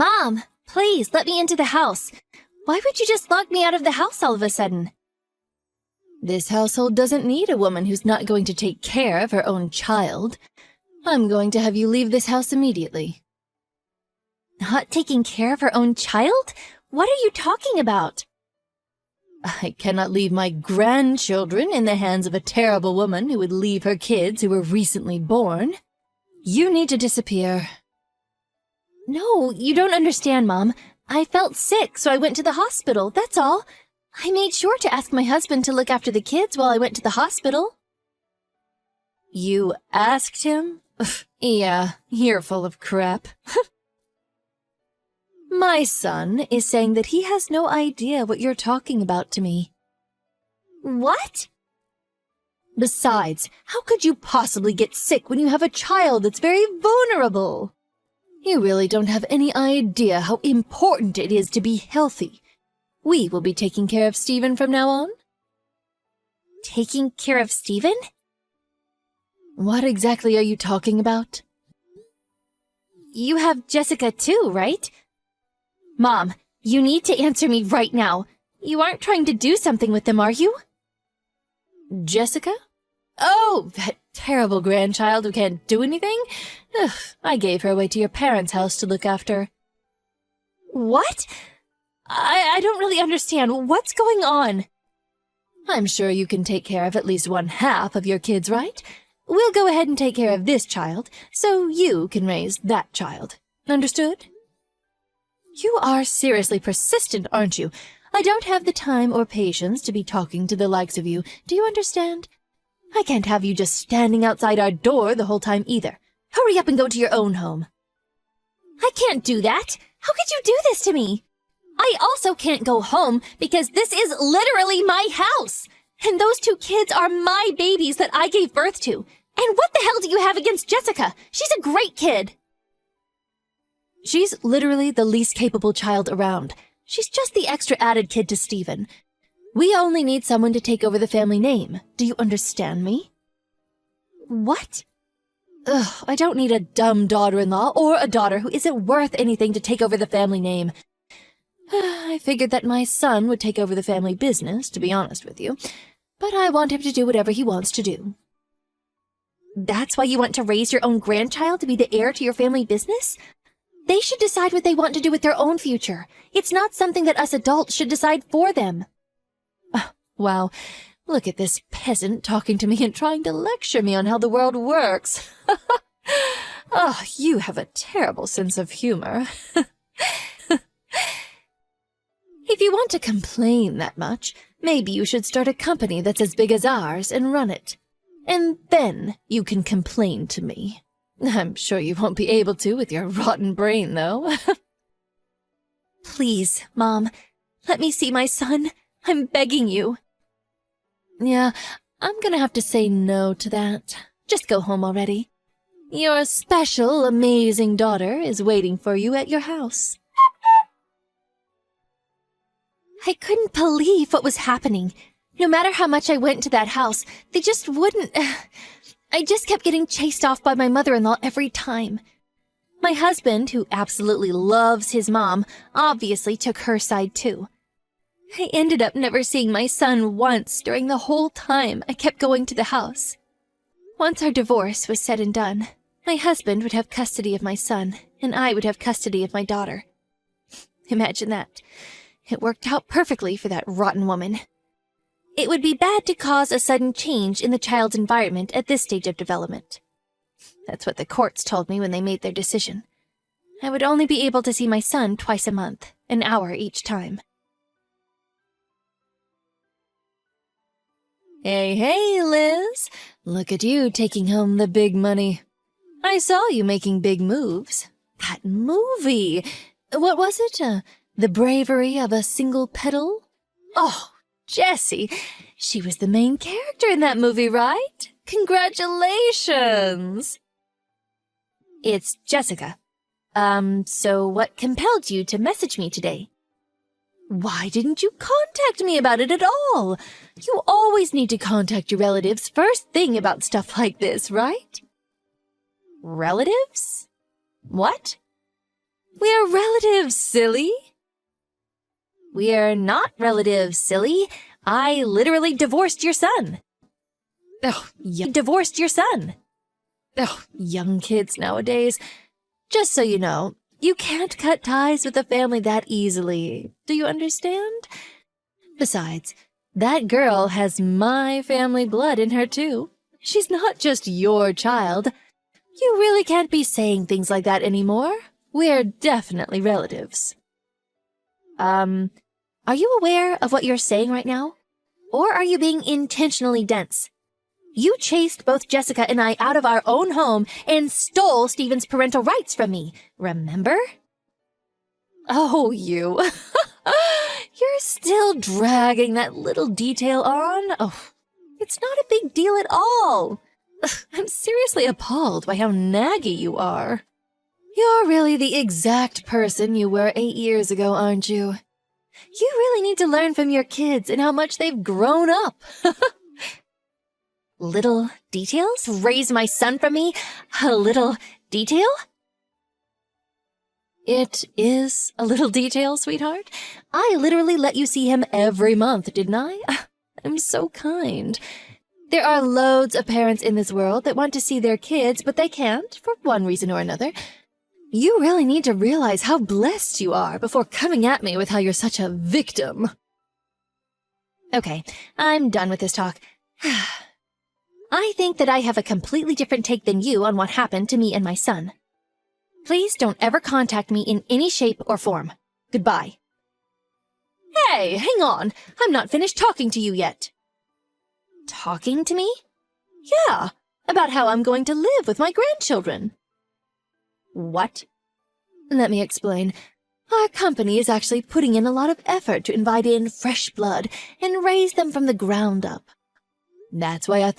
Mom, please let me into the house. Why would you just lock me out of the house all of a sudden? This household doesn't need a woman who's not going to take care of her own child. I'm going to have you leave this house immediately. Not taking care of her own child? What are you talking about? I cannot leave my grandchildren in the hands of a terrible woman who would leave her kids who were recently born. You need to disappear. No, you don't understand, Mom. I felt sick, so I went to the hospital, that's all. I made sure to ask my husband to look after the kids while I went to the hospital. You asked him? Yeah, you're full of crap. My son is saying that he has no idea what you're talking about to me. What? Besides, how could you possibly get sick when you have a child that's very vulnerable? You really don't have any idea how important it is to be healthy. We will be taking care of Stephen from now on. Taking care of Stephen? What exactly are you talking about? You have Jessica too, right? Mom, you need to answer me right now. You aren't trying to do something with them, are you? Jessica? Oh, that terrible grandchild who can't do anything? Ugh, I gave her away to your parents' house to look after. What? I don't really understand. What's going on? I'm sure you can take care of at least one half of your kids, right? We'll go ahead and take care of this child, so you can raise that child. Understood? You are seriously persistent, aren't you? I don't have the time or patience to be talking to the likes of you. Do you understand? I can't have you just standing outside our door the whole time either. Hurry up and go to your own home. I can't do that. How could you do this to me? I also can't go home because this is literally my house. And those two kids are my babies that I gave birth to. And what the hell do you have against Jessica? She's a great kid. She's literally the least capable child around. She's just the extra added kid to Stephen. We only need someone to take over the family name. Do you understand me? What? Ugh, I don't need a dumb daughter-in-law or a daughter who isn't worth anything to take over the family name. I figured that my son would take over the family business, to be honest with you. But I want him to do whatever he wants to do. That's why you want to raise your own grandchild to be the heir to your family business? They should decide what they want to do with their own future. It's not something that us adults should decide for them. Wow, look at this peasant talking to me and trying to lecture me on how the world works. Oh, you have a terrible sense of humor. If you want to complain that much, maybe you should start a company that's as big as ours and run it. And then you can complain to me. I'm sure you won't be able to with your rotten brain, though. Please, Mom, let me see my son. I'm begging you. Yeah, I'm gonna have to say no to that. Just go home already. Your special, amazing daughter is waiting for you at your house. I couldn't believe what was happening. No matter how much I went to that house, they just wouldn't... I just kept getting chased off by my mother-in-law every time. My husband, who absolutely loves his mom, obviously took her side too. I ended up never seeing my son once during the whole time I kept going to the house. Once our divorce was said and done, my husband would have custody of my son, and I would have custody of my daughter. Imagine that. It worked out perfectly for that rotten woman. It would be bad to cause a sudden change in the child's environment at this stage of development. That's what the courts told me when they made their decision. I would only be able to see my son twice a month, an hour each time. Hey, Liz. Look at you taking home the big money. I saw you making big moves. That movie! What was it? The Bravery of a Single Petal? Oh, Jessie, she was the main character in that movie, right? Congratulations! It's Jessica. So what compelled you to message me today? Why didn't you contact me about it at all? You always need to contact your relatives first thing about stuff like this, right? Relatives? What? We're relatives! relatives, silly. We're not relatives, silly. I literally divorced your son. Oh, divorced your son. Oh, young kids nowadays. Just so you know, you can't cut ties with a family that easily. Do you understand? Besides, that girl has my family blood in her too. She's not just your child. You really can't be saying things like that anymore. We're definitely relatives. Are you aware of what you're saying right now? Or are you being intentionally dense? You chased both Jessica and I out of our own home and stole Stephen's parental rights from me, remember? Oh, you. You're still dragging that little detail on? Oh, it's not a big deal at all. I'm seriously appalled by how naggy you are. You're really the exact person you were 8 years ago, aren't you? You really need to learn from your kids and how much they've grown up. Little details? Raise my son from me? A little detail? It is a little detail, sweetheart. I literally let you see him every month, didn't I? I'm so kind. There are loads of parents in this world that want to see their kids, but they can't, for one reason or another. You really need to realize how blessed you are before coming at me with how you're such a victim. Okay, I'm done with this talk. I think that I have a completely different take than you on what happened to me and my son. Please don't ever contact me in any shape or form. Goodbye. Hey, hang on. I'm not finished talking to you yet. Talking to me? Yeah, about how I'm going to live with my grandchildren. What? Let me explain. Our company is actually putting in a lot of effort to invite in fresh blood and raise them from the ground up. That's why I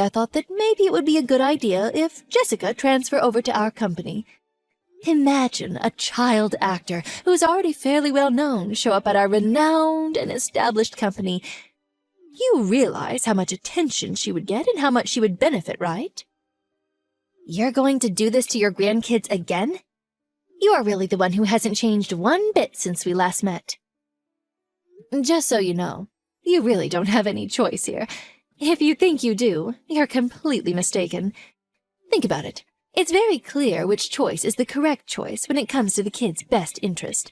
thought that maybe it would be a good idea if Jessica transfer over to our company. Imagine a child actor who's already fairly well known show up at our renowned and established company. You realize how much attention she would get and how much she would benefit, right? You're going to do this to your grandkids again? You are really the one who hasn't changed one bit since we last met. Just so you know, you really don't have any choice here. If you think you do, you're completely mistaken. Think about it. It's very clear which choice is the correct choice when it comes to the kid's best interest.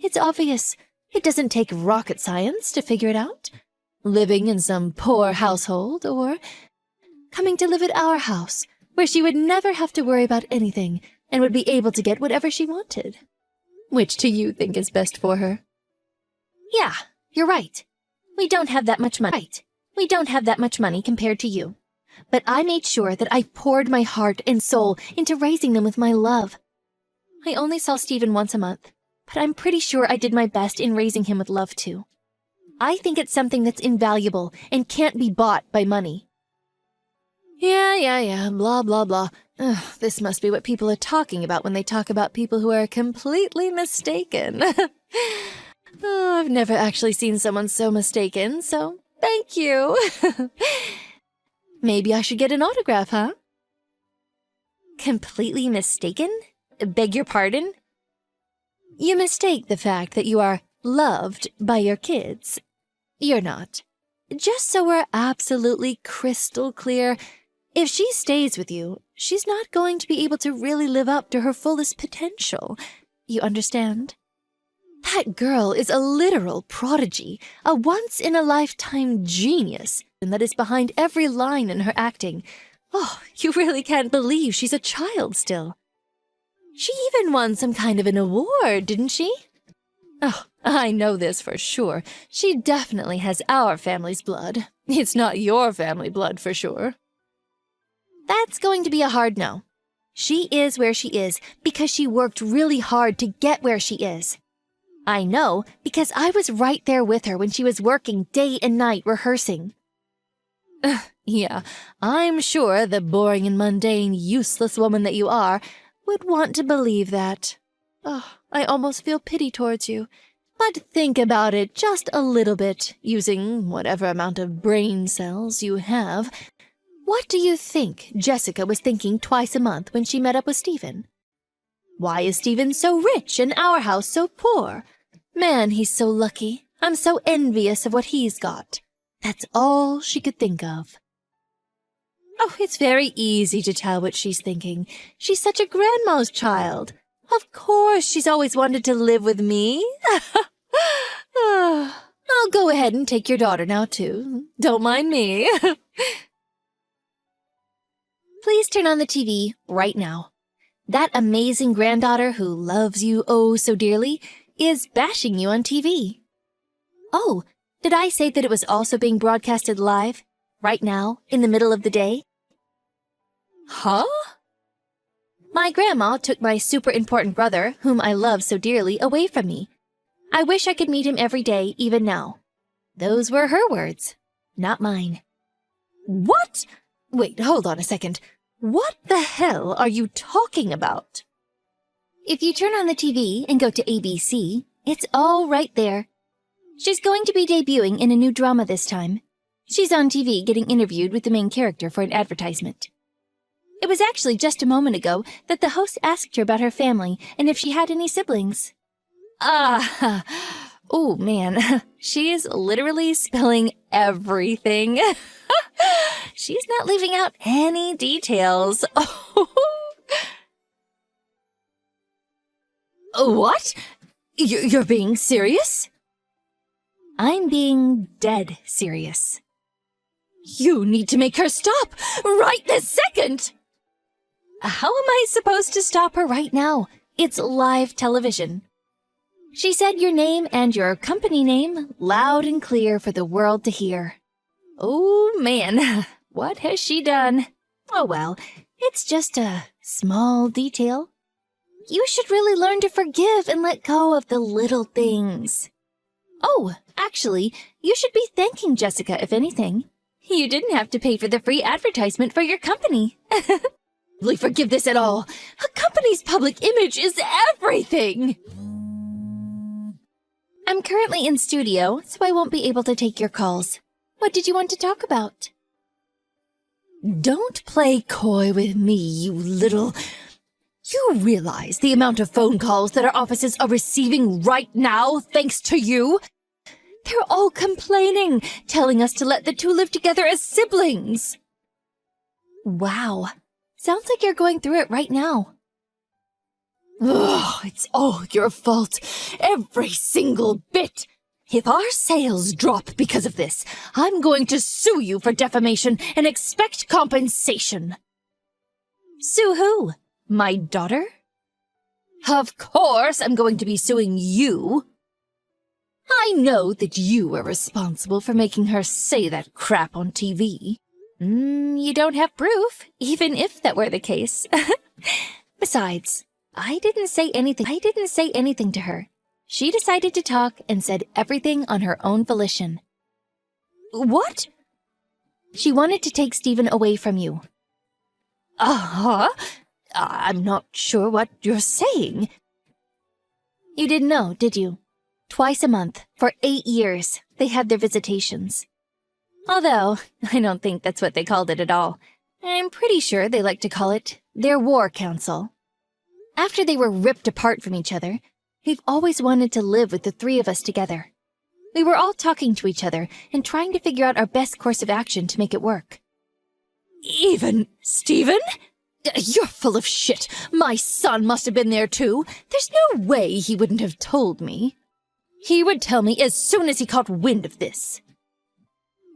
It's obvious. It doesn't take rocket science to figure it out. Living in some poor household, or coming to live at our house, where she would never have to worry about anything and would be able to get whatever she wanted. Which do you think is best for her? Yeah, you're right. We don't have that much money. We don't have that much money compared to you. But I made sure that I poured my heart and soul into raising them with my love. I only saw Stephen once a month, but I'm pretty sure I did my best in raising him with love too. I think it's something that's invaluable and can't be bought by money. Yeah, blah, blah, blah. Ugh, this must be what people are talking about when they talk about people who are completely mistaken. Oh, I've never actually seen someone so mistaken, so thank you. Maybe I should get an autograph, huh? Completely mistaken? Beg your pardon? You mistake the fact that you are loved by your kids. You're not. Just so we're absolutely crystal clear, if she stays with you, she's not going to be able to really live up to her fullest potential. You understand? That girl is a literal prodigy, a once-in-a-lifetime genius, and that is behind every line in her acting. Oh, you really can't believe she's a child still. She even won some kind of an award, didn't she? Oh, I know this for sure. She definitely has our family's blood. It's not your family blood for sure. That's going to be a hard no. She is where she is because she worked really hard to get where she is. I know because I was right there with her when she was working day and night rehearsing. Yeah, I'm sure the boring and mundane, useless woman that you are would want to believe that. Oh, I almost feel pity towards you. But think about it just a little bit, using whatever amount of brain cells you have. What do you think Jessica was thinking twice a month when she met up with Stephen? Why is Stephen so rich and our house so poor? Man, he's so lucky. I'm so envious of what he's got. That's all she could think of. Oh, it's very easy to tell what she's thinking. She's such a grandma's child. Of course, she's always wanted to live with me. I'll go ahead and take your daughter now, too. Don't mind me. Please turn on the TV right now. That amazing granddaughter who loves you oh so dearly is bashing you on TV. Oh, did I say that it was also being broadcasted live, right now, in the middle of the day? Huh? My grandma took my super important brother, whom I love so dearly, away from me. I wish I could meet him every day, even now. Those were her words, not mine. What? Wait, hold on a second. What the hell are you talking about? If you turn on the TV and go to ABC, it's all right there. She's going to be debuting in a new drama this time. She's on TV getting interviewed with the main character for an advertisement. It was actually just a moment ago that the host asked her about her family and if she had any siblings. Oh man, she is literally spilling everything. She's not leaving out any details. What? You're being serious? I'm being dead serious. You need to make her stop right this second! How am I supposed to stop her right now? It's live television. She said your name and your company name loud and clear for the world to hear. Oh man, what has she done? Oh well, it's just a small detail. You should really learn to forgive and let go of the little things. Oh, actually, you should be thanking Jessica, if anything. You didn't have to pay for the free advertisement for your company. Really forgive this at all. A company's public image is everything. I'm currently in studio, so I won't be able to take your calls. What did you want to talk about? Don't play coy with me, you little... You realize the amount of phone calls that our offices are receiving right now, thanks to you? They're all complaining, telling us to let the two live together as siblings. Wow. Sounds like you're going through it right now. Ugh, it's all your fault. Every single bit. If our sales drop because of this, I'm going to sue you for defamation and expect compensation. Sue who? My daughter? Of course I'm going to be suing you. I know that you are responsible for making her say that crap on TV. You don't have proof, even if that were the case. Besides, I didn't say anything to her. She decided to talk and said everything on her own volition. What? She wanted to take Stephen away from you. Uh-huh. I'm not sure what you're saying. You didn't know, did you? Twice a month, for 8 years, they had their visitations. Although, I don't think that's what they called it at all. I'm pretty sure they like to call it their war council. After they were ripped apart from each other, we've always wanted to live with the three of us together. We were all talking to each other and trying to figure out our best course of action to make it work. Even Stephen? You're full of shit. My son must have been there too. There's no way he wouldn't have told me. He would tell me as soon as he caught wind of this.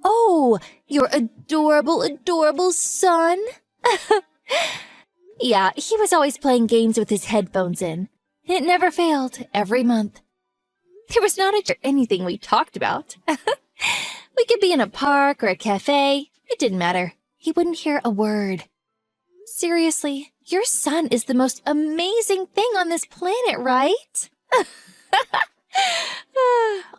Oh, your adorable, adorable son? Yeah, he was always playing games with his headphones in. It never failed, every month. There was not anything we talked about. We could be in a park or a cafe. It didn't matter. He wouldn't hear a word. Seriously, your son is the most amazing thing on this planet, right?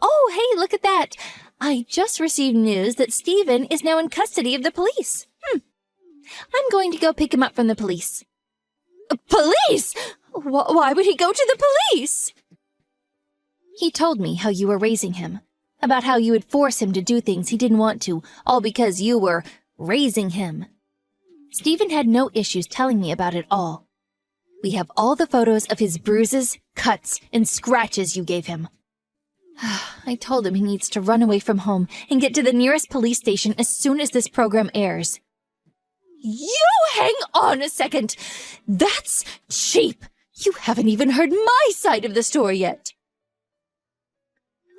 Oh, hey, look at that. I just received news that Stephen is now in custody of the police. I'm going to go pick him up from the police. Police? Why would he go to the police? He told me how you were raising him, about how you would force him to do things he didn't want to, all because you were raising him. Stephen had no issues telling me about it all. We have all the photos of his bruises, cuts, and scratches you gave him. I told him he needs to run away from home and get to the nearest police station as soon as this program airs. You hang on a second! That's cheap! You haven't even heard my side of the story yet.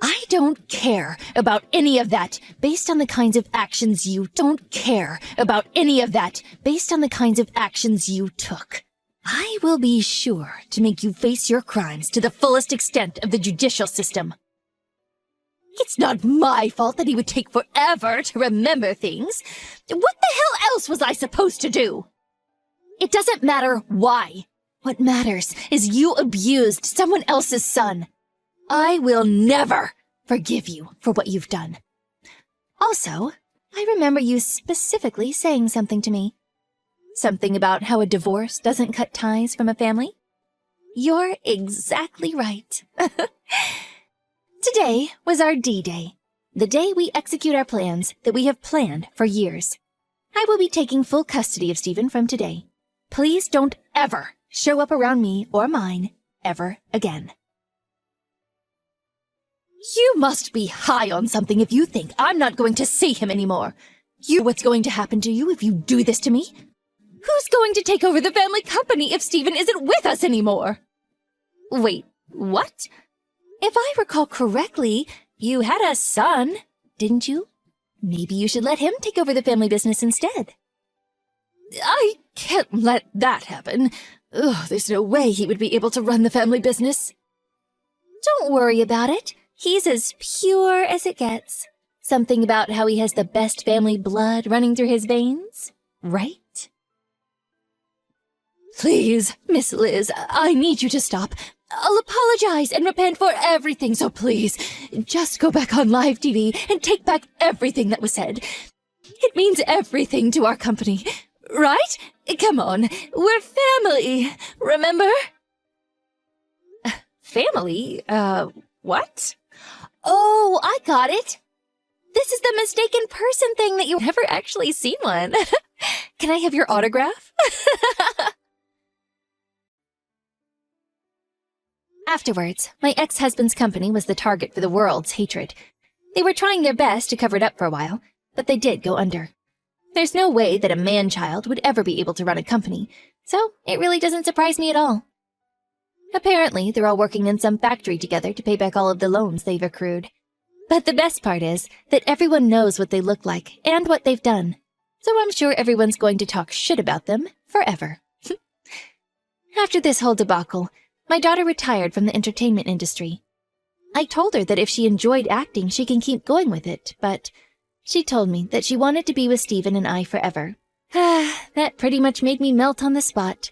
I don't care about any of that based on the kinds of actions you don't care about any of that based on the kinds of actions you took. I will be sure to make you face your crimes to the fullest extent of the judicial system. It's not my fault that he would take forever to remember things. What the hell else was I supposed to do? It doesn't matter why. What matters is you abused someone else's son. I will never forgive you for what you've done. Also, I remember you specifically saying something to me. Something about how a divorce doesn't cut ties from a family. You're exactly right. Today was our D-Day, the day we execute our plans that we have planned for years. I will be taking full custody of Stephen from today. Please don't ever show up around me or mine ever again. You must be high on something if you think I'm not going to see him anymore. You know what's going to happen to you if you do this to me? Who's going to take over the family company if Stephen isn't with us anymore? Wait, what? If I recall correctly, you had a son, didn't you? Maybe you should let him take over the family business instead. I can't let that happen. Ugh, there's no way he would be able to run the family business. Don't worry about it. He's as pure as it gets. Something about how he has the best family blood running through his veins, right? Please, Miss Liz, I need you to stop. I'll apologize and repent for everything, so please, just go back on live TV and take back everything that was said. It means everything to our company, right? Come on, we're family, remember? Family? What? Oh, I got it. This is the mistaken person thing that you've never actually seen one. Can I have your autograph? Afterwards, my ex-husband's company was the target for the world's hatred. They were trying their best to cover it up for a while, but they did go under. There's no way that a man-child would ever be able to run a company, so it really doesn't surprise me at all. Apparently, they're all working in some factory together to pay back all of the loans they've accrued. But the best part is that everyone knows what they look like and what they've done, so I'm sure everyone's going to talk shit about them forever. After this whole debacle, my daughter retired from the entertainment industry. I told her that if she enjoyed acting, she can keep going with it, but she told me that she wanted to be with Stephen and I forever. That pretty much made me melt on the spot.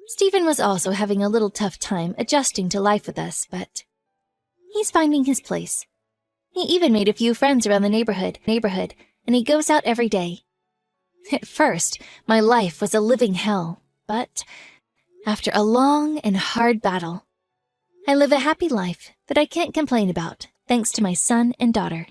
Stephen was also having a little tough time adjusting to life with us, but he's finding his place. He even made a few friends around the neighborhood, and he goes out every day. At first, my life was a living hell, but after a long and hard battle, I live a happy life that I can't complain about, thanks to my son and daughter.